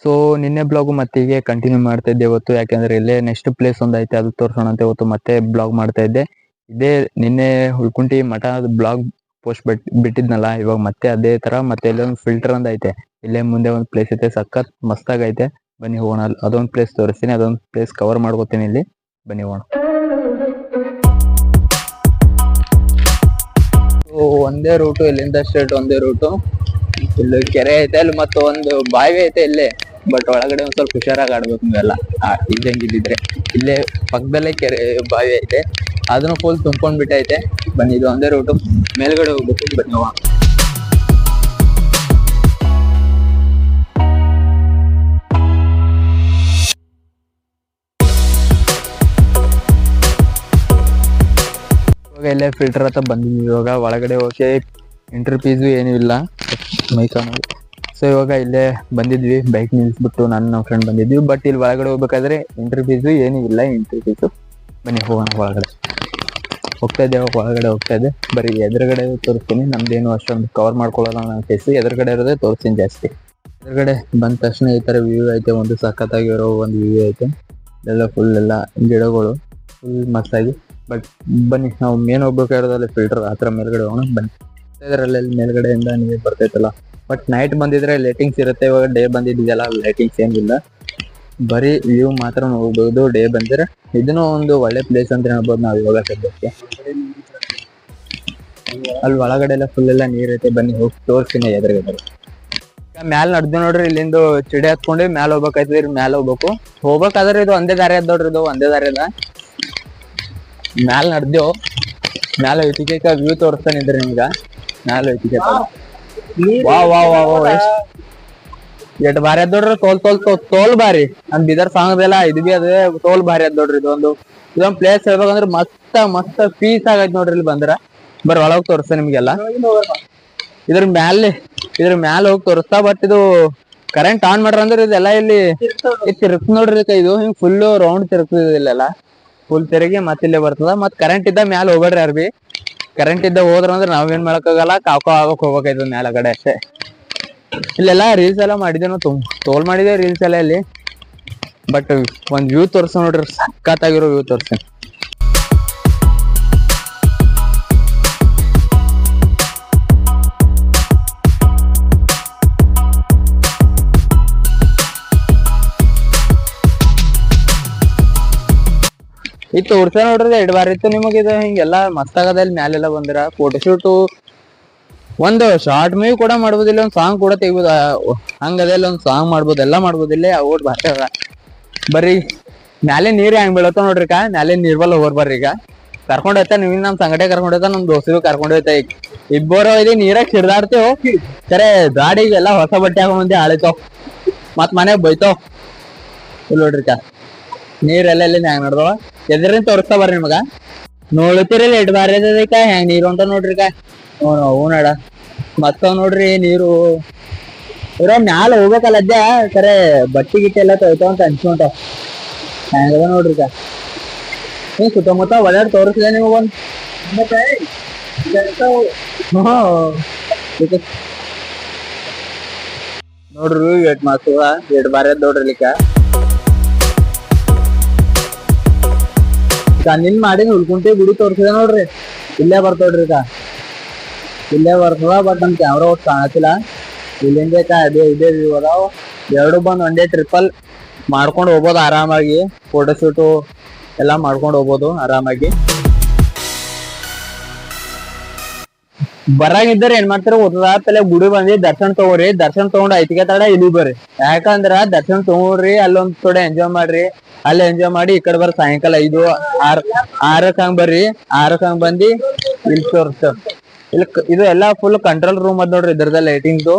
So ನಿನ್ನೆ blog ಮತ್ತೆ ಹೀಗೆ ಕಂಟಿನ್ಯೂ ಮಾಡ್ತಾ ಇದ್ದೆ ಇವತ್ತು, ಯಾಕೆಂದ್ರೆ ಇಲ್ಲೇ ನೆಕ್ಸ್ಟ್ ಪ್ಲೇಸ್ ಒಂದೈತೆ ಅದು ತೋರ್ಸೋಣ ಅಂತ ಇವತ್ತು ಮತ್ತೆ ಬ್ಲಾಗ್ ಮಾಡ್ತಾ ಇದ್ದೆ. ಇದೇ ನಿನ್ನೆ ಹುಳ್ಕುಂಟಿ ಮಠ ಬ್ಲಾಗ್ ಪೋಸ್ಟ್ ಬಿಟ್ಟಿದ್ನಲ್ಲ, ಇವಾಗ ಮತ್ತೆ ಅದೇ ತರ ಮತ್ತೆ ಇಲ್ಲೊಂದು ಫಿಲ್ಟರ್ ಒಂದ್ ಐತೆ. ಇಲ್ಲೇ ಮುಂದೆ ಒಂದು ಪ್ಲೇಸ್ ಐತೆ, ಸಖತ್ ಮಸ್ತಾಗ್ ಐತೆ. ಬನ್ನಿ ಹೋಗೋಣ. ಅದೊಂದು ಪ್ಲೇಸ್ ತೋರಿಸ್ತೀನಿ, ಅದೊಂದು ಪ್ಲೇಸ್ ಕವರ್ ಮಾಡ್ಕೋತೀನಿ ಇಲ್ಲಿ. ಬನ್ನಿ ಹೋಗೋಣ. ಒಂದೇ ರೂಟು, ಇಲ್ಲಿಂದ ಸ್ಟ್ರೇಟ್ ಒಂದೇ ರೂಟು. ಇಲ್ಲಿ ಕೆರೆ ಐತೆ, ಅಲ್ಲಿ ಮತ್ತೆ ಒಂದು ಬಾವಿ ಐತೆ ಇಲ್ಲೇ. ಬಟ್ ಒಳಗಡೆ ಒಂದ್ ಸ್ವಲ್ಪ ಹುಷಾರಾಗಿ ಆಡ್ಬೇಕು ನೀವೆಲ್ಲ ಇದ್ದಂಗಿದ್ರೆ. ಇಲ್ಲೇ ಪಕ್ಕದಲ್ಲೇ ಕೆರೆ ಬಾವಿ ಐತೆ, ಅದನ್ನು ಫುಲ್ ತುಂಬ್ಕೊಂಡ್ ಬಿಟ್ಟೈತೆ. ಬನ್ನಿ, ಇದು ಒಂದೇ ರೂಟು, ಮೇಲ್ಗಡೆ ಹೋಗ್ಬೇಕು. ಬನ್ನಿ ಹೋಗೋಣ. ಇವಾಗ ಇಲ್ಲೇ ಫಿಲ್ಟರ್ ಹತ್ರ ಬಂದಿದ್ವಿ. ಇವಾಗ ಒಳಗಡೆ ಹೋಗಿ ಎಂಟ್ರಿ ಫೀಸು ಏನೂ ಇಲ್ಲ, ಸೊ ಇವಾಗ ಇಲ್ಲೇ ಬಂದಿದ್ವಿ, ಬೈಕ್ ನಿಲ್ಸ್ಬಿಟ್ಟು ನನ್ನ ಫ್ರೆಂಡ್ ಬಂದಿದ್ವಿ. ಬಟ್ ಇಲ್ಲಿ ಒಳಗಡೆ ಹೋಗ್ಬೇಕಾದ್ರೆ ಎಂಟ್ರಿ ಫೀಸು ಏನೂ ಇಲ್ಲ, ಎಂಟ್ರಿ ಫೀಸು. ಬನ್ನಿ ಹೋಗೋಣ. ಒಳಗಡೆ ಹೋಗ್ತಾ ಇದ್ದೆ, ಒಳಗಡೆ ಹೋಗ್ತಾ ಇದ್ದೆ. ಬರೀ ಎದುರುಗಡೆ ತೋರಿಸ್ತೀನಿ, ನಮ್ದೇನು ಅಷ್ಟೊಂದು ಕವರ್ ಮಾಡ್ಕೊಳ್ಳೋಲ್ಲ ನನ್ನ ಫೇಸ್. ಎದುರುಗಡೆ ಇರೋದೇ ತೋರಿಸ್ತೀನಿ ಜಾಸ್ತಿ. ಎದುರುಗಡೆ ಬಂದ ತಕ್ಷಣ ಈ ಥರ ವ್ಯೂ ಐತೆ, ಒಂದು ಸಖತ್ತಾಗಿರೋ ಒಂದು ವ್ಯೂ ಐತೆ. ಎಲ್ಲ ಫುಲ್ ಎಲ್ಲ ಗಿಡಗಳು ಫುಲ್ ಮಸ್ತಾಗಿ. ಬಟ್ ಬನ್ನಿ, ನಾವು ಮೇನ್ ಹೋಗ್ಬೇಕಾಗಿರೋದಲ್ಲಿ ಫಿಲ್ಟರ್ ಹತ್ರ ಮೇಲ್ಗಡೆ ಹೋಗೋಣ. ಬನ್ನಿ, ಇದರಲ್ಲಿ ಮೇಲ್ಗಡೆಯಿಂದ ನೀವೇ ಬರ್ತೈತಲ್ಲ. ಬಟ್ ನೈಟ್ ಬಂದಿದ್ರೆ ಲೈಟಿಂಗ್ಸ್ ಇರುತ್ತೆ, ಇವಾಗ ಡೇ ಬಂದಿದೆಯಲ್ಲ ಲೈಟಿಂಗ್ಸ್ ಏನಿಲ್ಲ, ಬರೀ ವ್ಯೂ ಮಾತ್ರ ನೋಡ್ಬೋದು. ಡೇ ಬಂದಿದ್ರೆ ಇದನ್ನು ಒಂದು ಒಳ್ಳೆ ಪ್ಲೇಸ್ ಅಂತ ಹೇಳ್ಬೋದು ನಾವು ಇವಾಗ ಸದ್ಯಕ್ಕೆ. ಅಲ್ಲಿ ಒಳಗಡೆ ಎಲ್ಲ ಫುಲ್ ಎಲ್ಲ ನೀರ್ ಐತೆ. ಬನ್ನಿ ಹೋಗಿ ತೋರಿಸ್ತೀನಿ ಎದುರುಗಡೆ. ಮ್ಯಾಲ ನಡ್ದು ನೋಡ್ರಿ, ಇಲ್ಲಿಂದು ಚಿಡಿ ಹತ್ಕೊಂಡು ಮ್ಯಾಲ ಹೋಗ್ಬೇಕಾಯ್ತದೆ. ಮ್ಯಾಲ ಹೋಗ್ಬೇಕಾದ್ರೆ ಇದು ಒಂದೇ ದಾರಿ ಅದ ನೋಡ್ರಿ, ಇದು ಒಂದೇ ದಾರಿ ಅದ. ಮ್ಯಾಲ ನಡ್ದೇವು, ಮ್ಯಾಲ ಐತಿಕ ವ್ಯೂ ತೋರಿಸ್ತಾನೆ ಇದ್ರಿ ನಿಮ್ಗ. ಮ್ಯಾಲ ಐತಿಕ ವಾ ವಾ ವಾ ವಾ ಎಷ್ಟ್ ಭಾರಿ ಅದ್ ನೋಡ್ರಿ. ತೋಲ್ ಭಾರಿ. ನಮ್ ಬಿದರ್ ಸಾಂಗ್ದೆಲ್ಲ ಇದು ಬಿ ಅದೇ ತೋಲ್ ಭಾರಿ ಅದ್ ನೋಡ್ರಿ. ಇದೊಂದು ಪ್ಲೇಸ್ ಹೇಳ್ಬೇಕಂದ್ರೆ ಮಸ್ತ್ ಪೀಸ್ ಆಗೈತ್ ನೋಡ್ರಿ. ಇಲ್ಲಿ ಬಂದ್ರ ಬರ್ ಒಳಗ್ ತೋರಿಸ್ತಾ ನಿಮ್ಗೆಲ್ಲ. ಇದ್ರ ಮ್ಯಾಲ ಹೋಗಿ ತೋರಿಸ್ತಾ. ಬಟ್ ಇದು ಕರೆಂಟ್ ಆನ್ ಮಾಡ್ರ ಅಂದ್ರೆ ಇದೆಲ್ಲ ಇಲ್ಲಿ ತಿರುಗ್ತ ನೋಡ್ರಿ. ಇದು ಹಿಂಗ್ ಫುಲ್ ರೌಂಡ್ ತಿರುಗ್ತದ, ಇಲ್ಲೆಲ್ಲ ಫುಲ್ ತಿರುಗಿ ಮತ್ತೆ ಇಲ್ಲೇ ಬರ್ತದ. ಮತ್ ಕರೆಂಟ್ ಇದ್ದ ಮ್ಯಾಲ ಹೋಗ್ಬೇಡ್ರಿ ಯಾರು ಬಿ. ಕರೆಂಟ್ ಇದ್ದ ಹೋದ್ರ ಅಂದ್ರೆ ನಾವೇನ್ ಮಾಡಕ್ಕಾಗಲ್ಲ, ಕಾವ್ಕೋ ಆಗಕ್ ಹೋಗ್ಬೇಕಾಯ್ತದ ಮ್ಯಾಲ ಕಡೆ ಅಷ್ಟೇ. ಇಲ್ಲೆಲ್ಲ ರೀಲ್ಸ್ ಎಲ್ಲ ಮಾಡಿದ್ವಿ ನಾವು, ತೋಲ್ ಮಾಡಿದೇವ್ ರೀಲ್ಸ್ ಎಲ್ಲ ಇಲ್ಲಿ. ಬಟ್ ಒಂದ್ ವ್ಯೂ ತೋರ್ಸ ನೋಡ್ರಿ, ಸಖತ್ತಾಗಿರೋ ವ್ಯೂ ತೋರ್ಸ. ಇದು ತೋರ್ಸ ನೋಡ್ರಿ, 2 ಬಾರಿ ಇತ್ತು ನಿಮಗೆ. ಇದು ಹಿಂಗೆಲ್ಲ ಮಸ್ತ್ ಆಗದ. ಇಲ್ಲಿ ಮ್ಯಾಲೆಲ್ಲ ಬಂದಿರ ಫೋಟೋಶೂಟು, ಒಂದು ಶಾರ್ಟ್ ಮೂವಿ ಕೂಡ ಮಾಡ್ಬೋದಿಲ್ಲ, ಒಂದು ಸಾಂಗ್ ಕೂಡ ತೆಗಿಬೋದು. ಹಂಗದೆಲ್ಲ ಒಂದು ಸಾಂಗ್ ಮಾಡ್ಬೋದು, ಎಲ್ಲ ಮಾಡ್ಬೋದಿಲ್ಲ. ಓಟ್ ಭಾಷೆ ಅದ. ಬರ್ರಿ ಮ್ಯಾಲೆ ನೀರ್ ಹೆಂಗ್ ಬೀಳತ್ತ ನೋಡ್ರಿ. ಮ್ಯಾಲೆ ನೀರ್ ಬಲ್ಲ ಹೋಗ್ಬರ್ರಿ. ಬರ್ರಿ ಈಗ ಕರ್ಕೊಂಡ್ ಹೋಯ್ತಾ, ನೀವು ನಮ್ ಸಂಗಟೆ ಕರ್ಕೊಂಡ್ ಹೋಯ್ತಾ, ನಮ್ ದೋಸ್ತಿಗೂ ಕರ್ಕೊಂಡ್ ಹೋಯ್ತಾ. ಈಗ ಇಬ್ಬರು ಇದು ನೀರಾಗ ಸಿಡ್ದಾಡ್ತೇವ್. ಸರಿ ಗಾಡಿಗೆಲ್ಲ ಹೊಸ ಬಟ್ಟೆ ಹಾಕೊಂಡ್ ಬಂದಿ ಹಾಳಿತಾವ್, ಮತ್ ಮನೆಗ್ ಬೈತಾವ್. ನೋಡ್ರಿ ನೀರೆಲ್ಲ ಇಲ್ಲಿ ಹೆಂಗ್ ನಡ್ದವ. ಎದ್ರಿಂದ ತೋರಿಸ್ತಾ ಬರ್ರಿ ನಿಮಗ. ನೋಡ್ತೀರಿ ಎಷ್ಟ್ ಬಾರಿ ಅದಕ್ಕ ಹೆಂಗ್ ನೀರು ಅಂತ ನೋಡ್ರಿ. ಹೂ ನಡ ಮತ್ತ ನೋಡ್ರಿ ನೀರು ಇರೋ ಮ್ಯಾಲ ಹೋಗ್ಬೇಕಲ್ಲ ಅಜ್ಜ. ಕರೆ ಬಟ್ಟಿ ಗಿಟ್ಟಿ ಎಲ್ಲ ತೊಯ್ತಾವ ಅಂತ ಅನ್ಸ್ಕೊಂತಾವ. ಹೆಂಗದ ನೋಡ್ರಿ. ಹಿಂಗ್ ಸುತ್ತಮುತ್ತ ಒಳ್ಳೆ ತೋರಿಸಿದೆ ನಿಮಗ ಒಂದ್. ನೋಡ್ರಿ ಎಷ್ಟ್ ಮಾತು ಎಷ್ಟ್ ಬಾರಿ ಅದ್ ನೋಡ್ರಿ. ನಿನ್ ಮಾಡಿ ಹುಡ್ಕುಂಟಿ ಗುಡಿ ತೋರ್ಸಿದ ನೋಡ್ರಿ. ಇಲ್ಲೇ ಬರ್ತೋಡ್ರಿ. ಇಲ್ಲೇ ಬರ್ತದ. ಬಟ್ ನಮ್ ಕ್ಯಾಮ್ರಾ ಒಟ್ಟು ಕಾಣತಿಲ್ಲ. ಇಲ್ಲಿಂದ ಇದೇ ವ್ಯೂ ಅದಾವ. ಎರಡು ಬಂದ್ ಒಂದೇ ಟ್ರಿಪಲ್ ಮಾಡ್ಕೊಂಡು ಹೋಗ್ಬೋದು ಆರಾಮಾಗಿ. ಫೋಟೋಶೂಟು ಎಲ್ಲ ಮಾಡ್ಕೊಂಡು ಹೋಗ್ಬೋದು ಆರಾಮಾಗಿ. ಬರಾಗಿದ್ದಾರೆ ಏನ್ ಮಾಡ್ತಾರ ಗೊತ್ತದ, ಪೆಲೆ ಗುಡಿ ಬಂದಿ ದರ್ಶನ್ ತಗೋರಿ. ದರ್ಶನ್ ತಗೊಂಡ್ ಐತಿಗೆ ತಡ ಇಲ್ಲಿ ಬರ್ರಿ. ಯಾಕಂದ್ರ ದರ್ಶನ್ ತಗೋರಿ, ಅಲ್ಲೊಂದ್ ಥೋಡೆ ಎಂಜಾಯ್ ಮಾಡ್ರಿ. ಅಲ್ಲಿ ಎಂಜಾಯ್ ಮಾಡಿ ಈ ಕಡೆ ಬರ್ರಿ. ಸಾಯಂಕಾಲ 5-6 ಹಂಗ್ ಬರ್ರಿ. 6 ಹಂಗ್ ಬಂದಿ ಇಲ್ಲಿ ತೋರ್ಸ. ಇಲ್ಲಿ ಇದು ಎಲ್ಲಾ ಫುಲ್ ಕಂಟ್ರೋಲ್ ರೂಮ್ ಅದ್ ನೋಡ್ರಿ. ಇದ್ರದ ಲೈಟಿಂಗ್ದು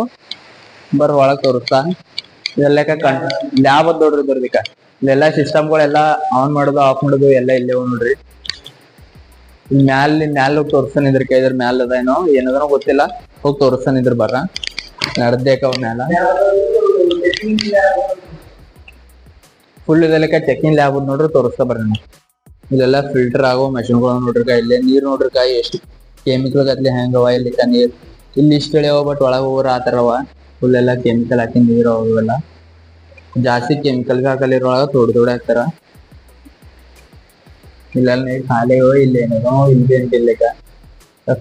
ಬರ್ ಒಳಗ್ ತೋರಿಸ್ತಾ. ಇದೆಲ್ಲ ಲ್ಯಾಬ್ ಅದ್ ನೋಡ್ರಿ. ಇದ್ರದಿಕ್ಕ ಇಲ್ಲೆಲ್ಲಾ ಸಿಸ್ಟಮ್ಗಳೆಲ್ಲ ಆನ್ ಮಾಡೋದು ಆಫ್ ಮಾಡೋದು ಎಲ್ಲ ಇಲ್ಲೇ ನೋಡ್ರಿ. ಮ್ಯಾಲ ಹೋಗಿ ತೋರ್ಸ್ತಾನ. ಇದ್ರ ಮ್ಯಾಲ ಅದ ಏನೋ ಏನದನೋ ಗೊತ್ತಿಲ್ಲ, ಹೋಗಿ ತೋರಿಸ್ತಾನ. ಇದ್ರ ಬರ್ರ ನಡ್ದೇಕ ಮ್ಯಾಲ ಫುಲ್ ಇದೆಲ್ಲ ಚೆಕಿಂಗ್ ಲ್ಯಾಬ್ ನೋಡ್ರಿ. ತೋರಿಸ್ತಾ ಬರ್ರಿ. ಇಲ್ಲೆಲ್ಲ ಫಿಲ್ಟರ್ ಆಗೋ ಮೆಷಿನ್ಗಳು ನೋಡ್ರಿಕ. ಇಲ್ಲೇ ನೀರ್ ನೋಡ್ರಿಕ ಎಷ್ಟು ಕೆಮಿಕಲ್ ಗತ್ಲೆ ಹೆಂಗವ. ಇಲ್ಲಿಕ ನೀರ್ ಇಲ್ಲಿ ಇಷ್ಟ ಹೇಳ್ಯಾವ, ಬಟ್ ಒಳಗ ಹೋಗ್ರ ಆತರವ. ಫುಲ್ ಎಲ್ಲ ಕೆಮಿಕಲ್ ಹಾಕಿ ನೀರು ಅವೆಲ್ಲ ಜಾಸ್ತಿ ಕೆಮಿಕಲ್ ಹಾಕಲ್ಲ ಇದ್ರೊಳಗ ತೋಡಿ ಹಾಕ್ತಾರ. ಇಲ್ಲ ಖಾಲಿ ಇಲ್ಲಿ ಏನೇನೋ ಇಲ್ಲಿಕ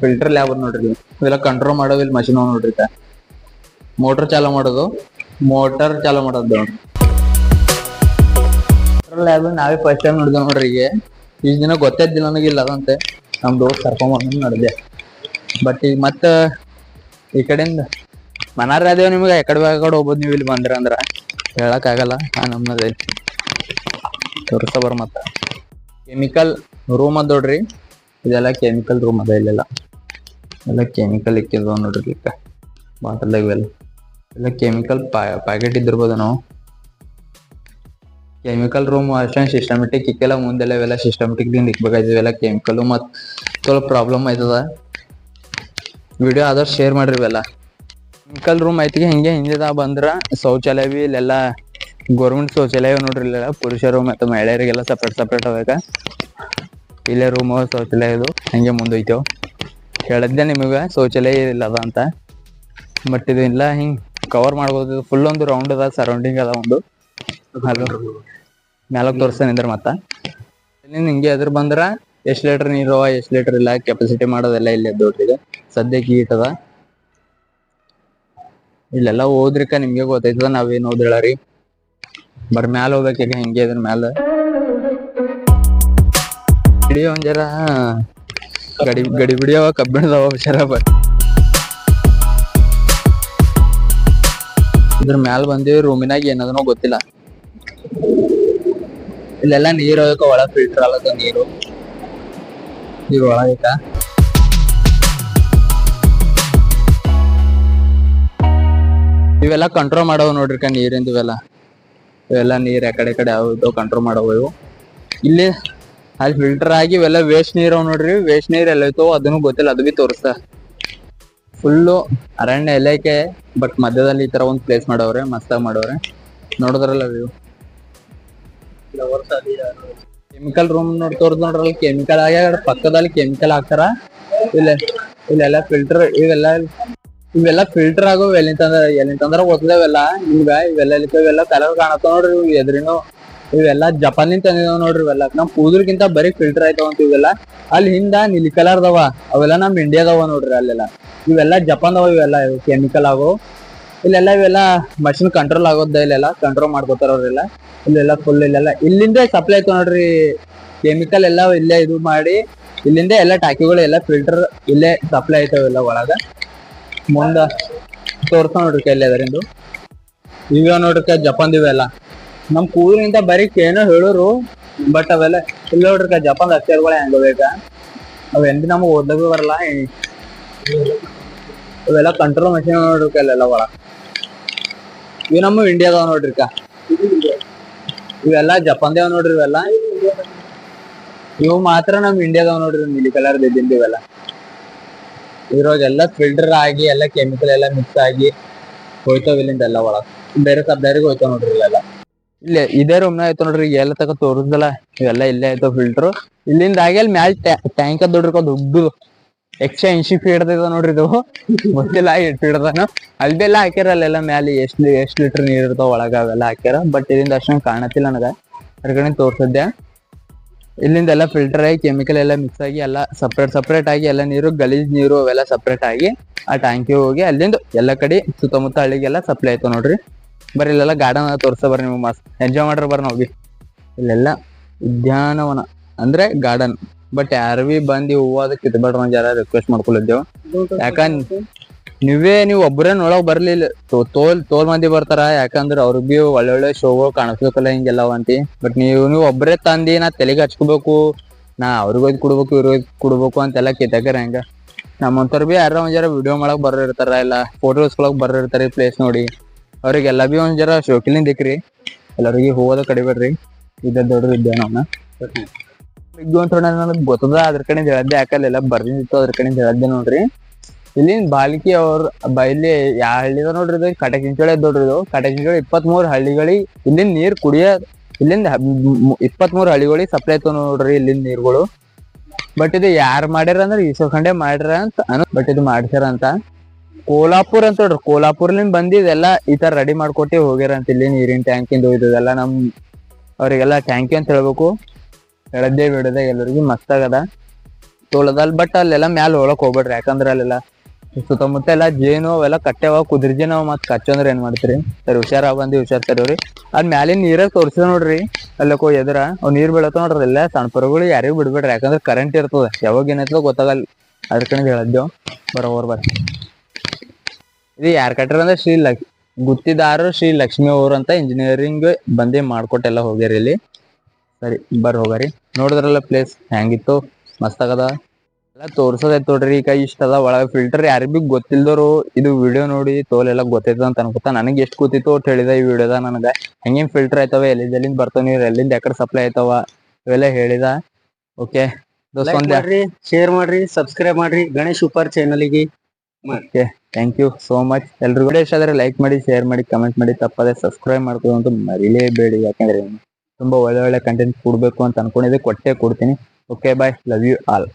ಫಿಲ್ಟರ್ ಲ್ಯಾಬ್ ನೋಡ್ರಿ. ಇವೆಲ್ಲ ಕಂಟ್ರೋಲ್ ಮಾಡೋದು ಇಲ್ಲಿ ಮಷಿನ್ ನೋಡ್ರಿ. ಮೋಟರ್ ಚಾಲೂ ಮಾಡೋದು ನೋಡ್ರಿ. ಲ್ಯಾಬ್ ನಾವೇ ಫಸ್ಟ್ ಟೈಮ್ ನೋಡಿದೆ ನೋಡ್ರಿ. ಈಗ ಇಷ್ಟ ದಿನ ಗೊತ್ತಿದ್ದಿಲ್ಲ ನನಗಿಲ್ಲ ಅದಂತೆ ನಮ್ ದೋಸ್ತ್ ಕರ್ಕೊಂಡ್ ನೋಡಿದೆ. ಬಟ್ ಈಗ ಮತ್ತ ಈ ಕಡೆಯಿಂದ ಮನಾರ ಅದೇವ್ ನಿಮ್ಗೆ ಎಕಡೆ ಕಡೆ ಹೋಗ್ಬೋದು ನೀವು ಇಲ್ಲಿ ಬಂದ್ರ ಅಂದ್ರ ಹೇಳಕ್ ಆಗಲ್ಲ. ನಮ್ಮದೇ ತೋರಿಸ್ತಾ ಬರ. ಮತ್ತ ಕೆಮಿಕಲ್ ರೂಮ್ ಅದ ನೋಡ್ರಿ. ಇದೆಲ್ಲ ಕೆಮಿಕಲ್ ರೂಮ್ ಅದ. ಇಲ್ಲೆಲ್ಲ ಎಲ್ಲ ಕೆಮಿಕಲ್ ಇಕ್ಕಿದ್ವ ನೋಡ್ರಿ. ಬಾಟಲ್ದಾಗ ಇವೆಲ್ಲ ಎಲ್ಲ ಕೆಮಿಕಲ್ ಪ್ಯಾಕೆಟ್ ಇದ್ದಿರ್ಬೋದು. ನಾವು ಕೆಮಿಕಲ್ ರೂಮ್ ಅಷ್ಟೊಂದು ಸಿಸ್ಟಮೆಟಿಕ್ ಇಕ್ಕೆಲ್ಲ. ಮುಂದೆಲ್ಲ ಇವೆಲ್ಲ ಸಿಸ್ಟಮೆಟಿಕ್ ದಿಂದ ಇಕ್ಬೇಕಾಯ್ತದೆ ಇವೆಲ್ಲ ಕೆಮಿಕಲ್. ಮತ್ ಸ್ವಲ್ಪ ಪ್ರಾಬ್ಲಮ್ ಆಯ್ತದ. ವಿಡಿಯೋ ಆದಷ್ಟು ಶೇರ್ ಮಾಡ್ರಿ. ಇವೆಲ್ಲ ಕೆಮಿಕಲ್ ರೂಮ್ ಐತಿಗೆ ಹಿಂಗೆ ಹಿಂದಿದ ಬಂದ್ರ ಶೌಚಾಲಯ ಬಿ ಇಲ್ಲೆಲ್ಲ ಗೌರ್ಮೆಂಟ್ ಶೌಚಾಲಯ ನೋಡ್ರಿ. ಇಲ್ಲೆಲ್ಲ ಪುರುಷರು ಮತ್ತು ಮಹಿಳೆಯರಿಗೆಲ್ಲ ಸಪ್ರೇಟ್ ಅವಾಗ ಇಲ್ಲೇ ರೂಮ್ ಶೌಚಾಲಯ ಇದು ಹಂಗೆ ಮುಂದೊಯ್ತೇವ್. ಹೇಳಿದ್ದೆ ನಿಮಗೆ ಶೌಚಾಲಯ ಇಲ್ಲ ಅದ ಅಂತ. ಬಟ್ ಇದು ಇಲ್ಲ ಹಿಂಗ್ ಕವರ್ ಮಾಡ್ಬೋದು. ಫುಲ್ ಒಂದು ರೌಂಡ್ ಅದ, ಸರೌಂಡಿಂಗ್ ಅದ ಒಂದು. ಅದು ಮ್ಯಾಲಕ್ ತೋರಿಸ್ತಾನೆ ಅಂದ್ರೆ ಮತ್ತ ಇಲ್ಲಿಂದ ಹಿಂಗೆ ಎದ್ರ ಬಂದ್ರ ಎಷ್ಟ್ ಲೀಟರ್ ನೀರು ಎಷ್ಟ್ ಲೀಟರ್ ಇಲ್ಲ ಕೆಪಾಸಿಟಿ ಮಾಡೋದೆಲ್ಲ ಇಲ್ಲೇ ದೊಡ್ಡದು. ಸದ್ಯಕ್ಕೆ ಈಟ್ ಅದ. ಇಲ್ಲೆಲ್ಲ ಹೋದ್ರಿಕ ನಿಮ್ಗೆ ಗೊತ್ತೈತದ ನಾವೇನ್ ಓದಿಳರಿ. ಬರ್ ಮ್ಯಾಲ ಹೋಗ್ಬೇಕೀಗ. ಹಿಂಗೆ ಇದ್ರ ಮ್ಯಾಲ ಹಿಡಿಯೋ ಒಂದ್ ಜರ ಗಡಿ ಬಿಡಿಯವ ಕಬ್ಬಿಣದವ ಹುಷಾರ. ಬಟ್ ಇದ್ರ ಮ್ಯಾಲ ಬಂದಿವಿ. ರೂಮಿನಾಗ ಏನದನೋ ಗೊತ್ತಿಲ್ಲ. ಇಲ್ಲೆಲ್ಲ ನೀರ್ ಹೋಗಕ ಒಳಗ ಫಿಲ್ಟರ್ ಆಗತ್ತ ನೀರು. ಈಗ ಒಳಗೈತ ಇವೆಲ್ಲ ಕಂಟ್ರೋಲ್ ಮಾಡವ ನೋಡ್ರಿ. ನೀರಿಂದ ಇವೆಲ್ಲ ನೀರ್ ಎಕಡೆ ಯಾವ್ದು ಕಂಟ್ರೋಲ್ ಮಾಡವ ಇವು. ಇಲ್ಲಿ ಅಲ್ಲಿ ಫಿಲ್ಟರ್ ಆಗಿ ಇವೆಲ್ಲ ವೇಸ್ಟ್ ನೀರ್ ಅವ್ ನೋಡ್ರಿ. ವೇಸ್ಟ್ ನೀರ್ ಎಲ್ಲೈತೋ ಅದನ್ನು ಗೊತ್ತಿಲ್ಲ. ಅದು ಬಿ ತೋರಿಸ್ತಾ ಫುಲ್ಲು ಅರಣ್ಯ ಎಲ್ಲೈಕೆ. ಬಟ್ ಮಧ್ಯದಲ್ಲಿ ಈ ತರ ಒಂದ್ ಪ್ಲೇಸ್ ಮಾಡವ್ರೆ. ಮಸ್ತಾಗಿ ಮಾಡವ್ರೆ. ನೋಡಿದ್ರಲ್ಲ ವ್ಯೂ. ಕೆಮಿಕಲ್ ರೂಮ್ ತೋರ್ಸ್ ನೋಡ್ರಲ್ಲ. ಕೆಮಿಕಲ್ ಆಗಿ ಪಕ್ಕದಲ್ಲಿ ಕೆಮಿಕಲ್ ಹಾಕ್ತಾರ. ಇಲ್ಲೆಲ್ಲ ಫಿಲ್ಟರ್ ಇವೆಲ್ಲ ಫಿಲ್ಟರ್ ಆಗೋ ಎಲ್ಲಿಂತಂದ್ರ ಗೊತ್ತದೇವೆಲ್ಲ ನಿಮ್ಗ. ಇವೆಲ್ಲ ಕಲರ್ ಕಾಣತ್ತ ನೋಡ್ರಿ. ಎದ್ರಿನೋ ಇವೆಲ್ಲ ಜಪಾನಿಂದ ತಂದಿದಾವ್ ನೋಡ್ರಿ. ಇವೆಲ್ಲ ನಮ್ ಕೂದಲ್ಗಿಂತ ಬರೀ ಫಿಲ್ಟರ್ ಆಯ್ತಾವ ಅಂತ ಇವೆಲ್ಲ. ಅಲ್ಲಿ ಹಿಂದ ನೀಲಿ ಕಲರ್ ದವ ಅವೆಲ್ಲ ನಮ್ ಇಂಡಿಯಾದವ ನೋಡ್ರಿ. ಅಲ್ಲೆಲ್ಲ ಇವೆಲ್ಲ ಜಪಾನ್ದವ. ಇವೆಲ್ಲ ಕೆಮಿಕಲ್ ಆಗೋ ಇವೆಲ್ಲ ಮಷಿನ್ ಕಂಟ್ರೋಲ್ ಆಗೋದ. ಇಲ್ಲೆಲ್ಲ ಕಂಟ್ರೋಲ್ ಮಾಡ್ಕೋತಾರ ಅವ್ರೆಲ್ಲ. ಇಲ್ಲೆಲ್ಲ ಫುಲ್ ಇಲ್ಲೆಲ್ಲ ಇಲ್ಲಿಂದ ಸಪ್ಲೈ ಆಯ್ತು ನೋಡ್ರಿ. ಕೆಮಿಕಲ್ ಎಲ್ಲ ಇಲ್ಲೇ ಇದು ಮಾಡಿ ಇಲ್ಲಿಂದ ಎಲ್ಲ ಟಾಕಿಗಳು ಎಲ್ಲ ಫಿಲ್ಟರ್ ಇಲ್ಲೇ ಸಪ್ಲೈ ಆಯ್ತಾವೆಲ್ಲ ಒಳಗ. ಮುಂದ ತೋರ್ಸ ನೋಡ್ರಿ ಕೈಲಿ ಅದರಿಂದ. ಈಗ ನೋಡ್ರಿ ಜಪಾನ್ ಇವೆಲ್ಲ ನಮ್ ಕೂದಲಿಂದ ಬರೀ ಏನೋ ಹೇಳೋರು. ಬಟ್ ಅವೆಲ್ಲ ಇಲ್ಲ ನೋಡ್ರಿ ಜಪಾನ್ ಅಕ್ಷರಗಳು ಹೆಂಗ ಬೇಕ ಅವ್ ಎಂದ ನಮಗ್ ಓದಲೂ ಬರಲ್ಲ. ಇವೆಲ್ಲ ಕಂಟ್ರೋಲ್ ಮಷಿನ್ ನೋಡ್ರಿ ಅಲ್ಲೆಲ್ಲ ಒಳಗ. ಇವ್ ನಮ್ಮ ಇಂಡಿಯಾದವ ನೋಡ್ರಿ. ಇವೆಲ್ಲ ಜಪಾನ್ದೇವ್ ನೋಡ್ರಿ. ಇವೆಲ್ಲ ಇವು ಮಾತ್ರ ನಮ್ ಇಂಡಿಯಾದವ್ ನೋಡ್ರಿ. ನೀಲಿ ಕಲರ್ ಇದ್ದಿಂದ ಇವೆಲ್ಲ ಇದ್ರಾಗೆಲ್ಲ ಫಿಲ್ಟರ್ ಆಗಿ ಎಲ್ಲ ಕೆಮಿಕಲ್ ಎಲ್ಲ ಮಿಕ್ಸ್ ಆಗಿ ಹೋಯ್ತಾವ ಇಲ್ಲಿಂದ ಎಲ್ಲ ಒಳಗ. ಬೇರೆ ಸಬ್ದಾರಿಗೆ ಹೋಯ್ತಾವ ನೋಡ್ರಿ. ಇಲ್ಲೆಲ್ಲ ಇಲ್ಲೇ ಇದೇ ರೂಮ್ನ ಆಯ್ತು ನೋಡ್ರಿ. ಎಲ್ಲ ತಕ ತೋರಿಸ್ದಲ್ಲ ಇವೆಲ್ಲ ಇಲ್ಲೇ ಆಯ್ತಾವ ಫಿಲ್ಟರ್. ಇಲ್ಲಿಂದ ಆಗಿ ಅಲ್ಲಿ ಮ್ಯಾಲ ಟ್ಯಾಂಕ್ ಅದ್ ದೊಡ್ಡ ದೊಡ್ಡದು 180 ಫೀಟ್ ಇದ ನೋಡ್ರಿ. ಇದು ಗೊತ್ತಿಲ್ಲ ಎಷ್ಟು ಫೀಟ್ ಅದಾನ. ಅಲ್ದೆಲ್ಲ ಹಾಕ್ಯಾರ. ಅಲ್ಲೆಲ್ಲ ಮ್ಯಾಲೆ ಎಷ್ಟ್ ಲೀಟರ್ ನೀರ್ ಇರ್ತಾವ ಒಳಗ ಅವೆಲ್ಲ ಹಾಕ್ಯಾರ. ಬಟ್ ಇದರಿಂದ ಅಷ್ಟೊಂದು ಕಾಣತಿಲ್ಲ ನನಗ. ಹೊರಗಡೆ ತೋರ್ಸದ್ದೆ. ಇಲ್ಲಿಂದ ಎಲ್ಲ ಫಿಲ್ಟರ್ ಆಗಿ ಕೆಮಿಕಲ್ ಎಲ್ಲ ಮಿಕ್ಸ್ ಆಗಿ ಎಲ್ಲ ಸಪ್ರೇಟ್ ಆಗಿ ಎಲ್ಲ ನೀರು ಗಲೀಜ್ ನೀರು ಅವೆಲ್ಲ ಸಪ್ರೇಟ್ ಆಗಿ ಆ ಟ್ಯಾಂಕಿ ಹೋಗಿ ಅಲ್ಲಿಂದ ಎಲ್ಲ ಕಡೆ ಸುತ್ತಮುತ್ತ ಹಳ್ಳಿಗೆಲ್ಲ ಸಪ್ಲೈ ಆಯ್ತಾವ ನೋಡ್ರಿ. ಬರೀ ಇಲ್ಲೆಲ್ಲ ಗಾರ್ಡನ್ ತೋರ್ಸ ಬರ್ರಿ. ನೀವು ಮಸ್ತ್ ಎಂಜಾಯ್ ಮಾಡ್ರಿ ಬರ್ರಿ ನಾವು ಬಿ. ಇಲ್ಲೆಲ್ಲ ಉದ್ಯಾನವನ ಅಂದ್ರೆ ಗಾರ್ಡನ್. ಬಟ್ ಯಾರು ಬಿ ಬಂದಿ ಹೂವು ಅದಕ್ಕೆ ಕಿತ್ಬೇಡ್ರಿ. ಒಂದ್ ಜರ ರಿಕ್ವೆಸ್ಟ್ ಮಾಡ್ಕೊಳಿದ್ದೇವ್. ಯಾಕಂದ್ ನೀವು ಒಬ್ಬರೇ ನೋಡಕ್ ಬರ್ಲಿಲ್ಲ. ತೋಲ್ ಮಂದಿ ಬರ್ತಾರ. ಯಾಕಂದ್ರ ಅವ್ರಿಗೆ ಬಿ ಒಳ್ಳೊಳ್ಳೆ ಶೋಗಳು ಕಾಣಿಸ್ಬೇಕಲ್ಲ ಹಿಂಗೆಲ್ಲ ಅಂತಿ. ಬಟ್ ನೀವು ಒಬ್ಬರೇ ತಂದಿ ನಾ ತಲೆಗೆ ಹಚ್ಕೋಬೇಕು. ನಾ ಅವ್ರಿಗೋಯ್ದು ಕೊಡ್ಬೇಕು ಇವ್ರಿಗೋಯ್ದು ಕೊಡ್ಬೇಕು ಅಂತೆಲ್ಲ ಕಿತ್ತಾಕ್ಯಾರ ಹೆಂಗ. ನಮ್ಮಂತವ್ರು ಬಿ ಯಾರ ಒಂದ್ ಜರ ವಿಡಿಯೋ ಮಾಡಕ್ ಬರೋರ್ತಾರ. ಇಲ್ಲ ಫೋಟೋ ಇಸ್ಕೊಳಕ್ ಬರೋರ್ತಾರೆ ಪ್ಲೇಸ್ ನೋಡಿ. ಅವ್ರಿಗೆಲ್ಲ ಬಿ ಒಂದ್ ಜರ ಶೋಕಿಲಿಂದ ದಿಕ್ರಿ. ಎಲ್ಲರಿಗೆ ಹೋಗೋದ ಕಡಿಬೇಡ್ರಿ. ಇದ ದೊಡ್ಡ ಉದ್ಯಾನವನ ಬಿಗ್ಗು ಅಂತ ನನಗ್ ಗೊತ್ತದ. ಅದ್ರ ಕಡೆಯಿಂದ ಹೇಳದ್ದೆ. ಯಾಕಲ್ಲ ಎಲ್ಲ ಬರ್ದಿತ್ತು ಅದ್ರ ಕಡೆಯಿಂದ ಹೇಳದ್ದೆ ನೋಡ್ರಿ. ಇಲ್ಲಿಂದ ಬಾಲ್ಕಿ ಇಲ್ಲಿ ಯಾವ ಹಳ್ಳಿದ ನೋಡ್ರಿ. ಇದು ಕಟಕಿಂಚೋಳಿ ನೋಡ್ರಿ. ಇದು ಕಟಕಿಂಚೋಳಿ 23 ಹಳ್ಳಿಗಳಿಗೆ ಇಲ್ಲಿಂದ ನೀರ್ ಕುಡಿಯ. ಇಲ್ಲಿಂದ 23 ಹಳ್ಳಿಗಳಿಗೆ ಸಪ್ಲೈ ಆಯ್ತು ನೋಡ್ರಿ ಇಲ್ಲಿಂದ ನೀರ್ಗಳು. ಬಟ್ ಇದು ಯಾರು ಮಾಡ್ಯಾರ ಅಂದ್ರೆ ಈಸೋ ಖಂಡೆ ಮಾಡ್ಯಾರ ಅಂತ ಬಟ್ ಇದು ಮಾಡ್ಸ್ಯಾರ ಅಂತ. ಕೋಲ್ಹಾಪುರ್ ಅಂತ ನೋಡ್ರಿ, ಕೋಲ್ಹಾಪುರ್ಲಿಂದ ಬಂದಿದೆಲ್ಲ ಈ ತರ ರೆಡಿ ಮಾಡ್ಕೊಟ್ಟಿ ಹೋಗ್ಯಾರ ಅಂತ. ಇಲ್ಲಿ ನೀರಿನ ಟ್ಯಾಂಕಿಂದು ಇದೆಲ್ಲ ಅವ್ರಿಗೆಲ್ಲ ಥ್ಯಾಂಕ್ ಯು ಅಂತ ಹೇಳ್ಬೇಕು. ಹೇಳದ್ದೇ ಬಿಡದೆ ಎಲ್ಲರಿಗೂ ಮಸ್ತ್ ಆಗದ ತೋಳದಲ್. ಬಟ್ ಅಲ್ಲೆಲ್ಲ ಮ್ಯಾಲ ಹೋಗಕ್ ಹೋಗ್ಬೇಡ್ರಿ, ಯಾಕಂದ್ರ ಅಲ್ಲೆಲ್ಲ ಸುತ್ತಮುತ್ತ ಎಲ್ಲ ಜೇನು ಅವೆಲ್ಲ ಕಟ್ಟೆವ ಕುದುರೆ ಜೇನು ಮತ್ ಕಚ್ಚಂದ್ರ ಏನ್ ಮಾಡ್ತೀರಿ. ಸರಿ ಹುಷಾರ ಬಂದಿ ಹುಷಾರ್ ತರೋರಿ. ಅದ್ ಮ್ಯಾಲಿನ ನೀರಾಗ ತೋರ್ಸಿದ ನೋಡ್ರಿ, ಅಲ್ಲಕ್ಕೋ ಎದ್ರ ಅವ್ ನೀರ್ ಬೀಳತ್ತ ನೋಡ್ರಿ. ಎಲ್ಲ ಸಣ್ಣ ಪರಗಳು ಯಾರಿಗೂ ಬಿಡ್ಬೇಡ್ರಿ, ಯಾಕಂದ್ರ ಕರೆಂಟ್ ಇರ್ತದ, ಯಾವಾಗ ಏನಾಯ್ತದ ಗೊತ್ತಾಗಲ್ಲ. ಅದ್ರ ಕಡೆ ಹೇಳದ್ದೇವ್ ಬರೋರ್. ಇದು ಯಾರ್ ಕಟ್ಟಾರ ಅಂದ್ರೆ ಗುತ್ತಿದಾರರು ಶ್ರೀ ಲಕ್ಷ್ಮಿ ಅವ್ರು ಅಂತ ಇಂಜಿನಿಯರಿಂಗ್ ಬಂದಿ ಮಾಡ್ಕೊಟ್ಟೆಲ್ಲ ಹೋಗ್ಯಾರ ಇಲ್ಲಿ. ಸರಿ ಹೋಗಾರಿ. ನೋಡಿದ್ರಲ್ಲ ಪ್ಲೇಸ್ ಹೆಂಗಿತ್ತು, ಮಸ್ತ್ ಆಗದ. ಎಲ್ಲ ತೋರ್ಸೋದೈತ್ ನೋಡ್ರಿ. ಈಗ ಇಷ್ಟ ಅದ ಒಳಗ ಫಿಲ್ಟರ್. ಯಾರಿಗ್ ಬಿ ಗೊತ್ತಿಲ್ದವ್ರು ಇದು ವಿಡಿಯೋ ನೋಡಿ ತೋಲೆಲ್ಲ ಗೊತ್ತೈತ ಅಂತ ಅನ್ಕೋತಾ. ನನಗೆ ಎಷ್ಟು ಗೊತ್ತಿತ್ತು ಅಂತ ಹೇಳಿದ ಈ ವಿಡಿಯೋದ. ನನಗ ಹೆಂಗೇನ್ ಫಿಲ್ಟರ್ ಆಯ್ತವ, ಎಲ್ಲಿಂದ ಬರ್ತಾವ ನೀರ್, ಎಲ್ಲಿಂದ ಎಕಡೆ ಸಪ್ಲೈ ಆಯ್ತವ ಇವೆಲ್ಲ ಹೇಳಿದ. ಓಕೆ ಮಾಡ್ರಿ, ಶೇರ್ ಮಾಡ್ರಿ, ಸಬ್ಸ್ಕ್ರೈಬ್ ಮಾಡ್ರಿ ಗಣೇಶ್ ಉಪರ್ ಚಾನಲ್ಗೆ. Okay, thank you so much. ಎಲ್ರಿಗೂ ಇಷ್ಟ ಆದ್ರೆ ಲೈಕ್ ಮಾಡಿ, ಶೇರ್ ಮಾಡಿ, ಕಮೆಂಟ್ ಮಾಡಿ, ತಪ್ಪದೆ ಸಬ್ಸ್ಕ್ರೈಬ್ ಮಾಡ್ಕೊಳ್ಳೋದು ಮರಿಲೇಬೇಡಿ. ಯಾಕಂದ್ರೆ ತುಂಬಾ ಒಳ್ಳೆ ಕಂಟೆಂಟ್ ಕೊಡ್ಬೇಕು ಅಂತ ಅನ್ಕೊಂಡಿದ್ದೆ, ಕೊಟ್ಟೆ ಕೊಡ್ತೀನಿ. Okay bye, love you all.